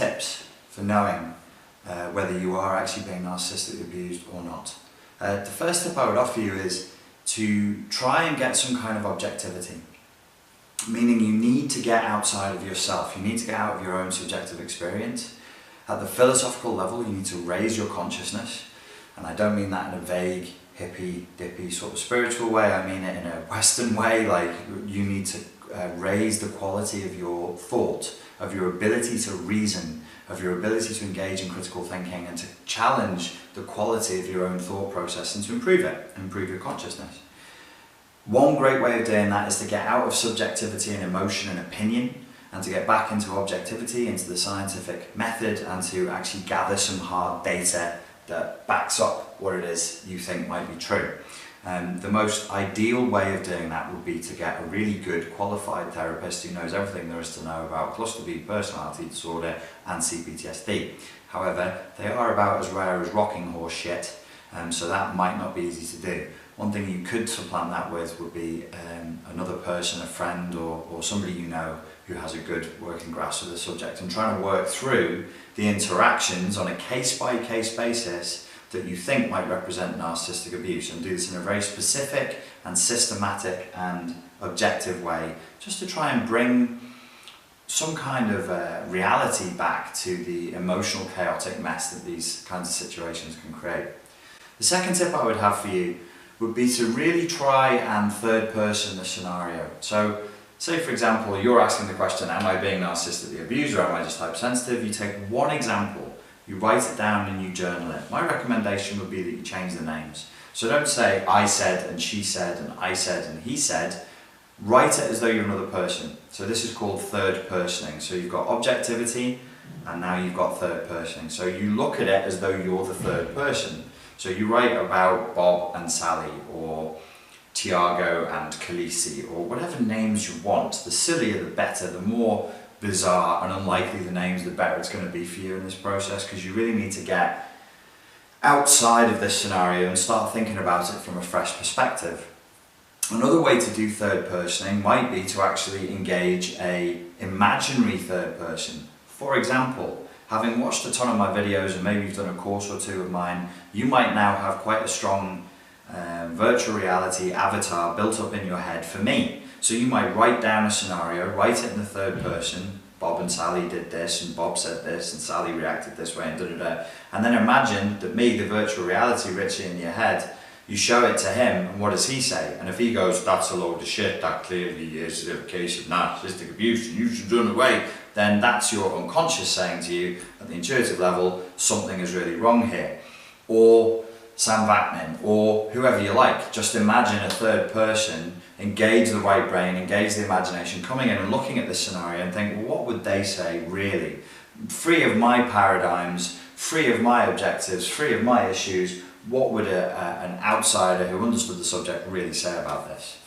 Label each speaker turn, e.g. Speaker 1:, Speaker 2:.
Speaker 1: tips for knowing whether you are actually being narcissistically abused or not. The first tip I would offer you is to try and get some kind of objectivity. Meaning you need to get outside of yourself, you need to get out of your own subjective experience. At the philosophical level, you need to raise your consciousness, and I don't mean that in a vague, hippy, dippy sort of spiritual way, I mean it in a Western way, like you need to raise the quality of your thought, of your ability to reason, of your ability to engage in critical thinking and to challenge the quality of your own thought process and to improve it, improve your consciousness. One great way of doing that is to get out of subjectivity and emotion and opinion and to get back into objectivity, into the scientific method, and to actually gather some hard data that backs up what it is you think might be true. The most ideal way of doing that would be to get a really good qualified therapist who knows everything there is to know about cluster B personality disorder and CPTSD. However, they are about as rare as rocking horse shit, so that might not be easy to do. One thing you could supplant that with would be another person, a friend or somebody you know who has a good working grasp of the subject, and trying to work through the interactions on a case-by-case basis that you think might represent narcissistic abuse, and do this in a very specific and systematic and objective way, just to try and bring some kind of reality back to the emotional chaotic mess that these kinds of situations can create. The second tip I would have for you would be to really try and third person the scenario. So say for example you're asking the question, am I being narcissistically abused or am I just hypersensitive? You take one example, you write it down and you journal it. My recommendation would be that you change the names. So don't say I said and she said and I said and he said. Write it as though you're another person. So this is called third personing. So you've got objectivity and now you've got third personing. So you look at it as though you're the third person. So you write about Bob and Sally, or Tiago and Khaleesi, or whatever names you want. The sillier the better, the more bizarre and unlikely the names, the better it's going to be for you in this process, because you really need to get outside of this scenario and start thinking about it from a fresh perspective. Another way to do third personing might be to actually engage an imaginary third person. For example, having watched a ton of my videos, and maybe you've done a course or two of mine, you might now have quite a strong virtual reality avatar built up in your head for me. So you might write down a scenario, write it in the third person, Bob and Sally did this, and Bob said this, and Sally reacted this way, and da-da-da. And then imagine that me, the virtual reality Richie in your head, you show it to him, and what does he say? And if he goes, that's a load of shit, that clearly is a case of narcissistic abuse, and you should run away, then that's your unconscious saying to you, at the intuitive level, something is really wrong here. Or Sam Vaknin, or whoever you like, just imagine a third person, engage the right brain, engage the imagination, coming in and looking at this scenario and think, well, what would they say really? Free of my paradigms, free of my objectives, free of my issues, what would an outsider who understood the subject really say about this?